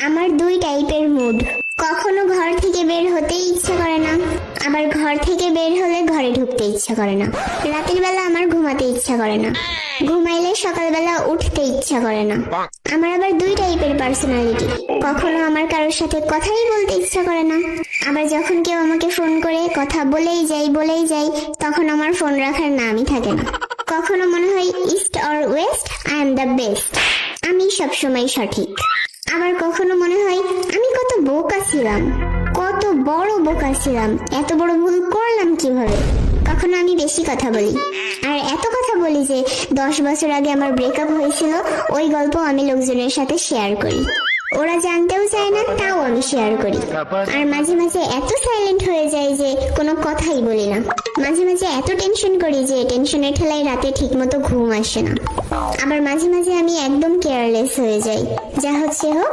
আমার দুই টাইপের মুড। কখনো ঘর থেকে বের হতেই ইচ্ছা করে না, আবার ঘর থেকে বের হলে ঘরে ঢুকতে ইচ্ছা করে না। রাতের বেলা আমার ঘুমাতে ইচ্ছা করে না, ঘুমাইলে সকালবেলা উঠতে ইচ্ছা করে না। আমার আবার দুই টাইপের পার্সোনালিটি। কখনো আমার কারোর সাথে কথাই বলতে ইচ্ছা করে না, আবার যখন কেউ আমাকে ফোন করে কথা বলেই যাই তখন আমার ফোন রাখার নামই থাকে না। কখনো মনে হয় east or West, I am the best, আমি সবসময় সঠিক। আবার কখনো মনে হয় আমি কত বোকা ছিলাম, কত বড় বোকা ছিলাম, এত বড় ভুল করলাম কিভাবে। কখনো আমি বেশি কথা বলি, আর এত কথা বলি যে 10 বছর আগে আমার ব্রেকআপ হয়েছিল ওই গল্প আমি লোকজনের সাথে শেয়ার করি। ওরা জানতেও চায় না, তাও আমি শেয়ার করি। আর মাঝে মাঝে এত সাইলেন্ট হয়ে যায় যে কোনো কথাই বলি না। মাঝে মাঝে এত টেনশন করি যে টেনশনের ঠেলায় রাতে ঠিক মতো ঘুম আসে না। আবার মাঝে মাঝে আমি একদম কেয়ারলেস হয়ে যাই, যা হচ্ছে হোক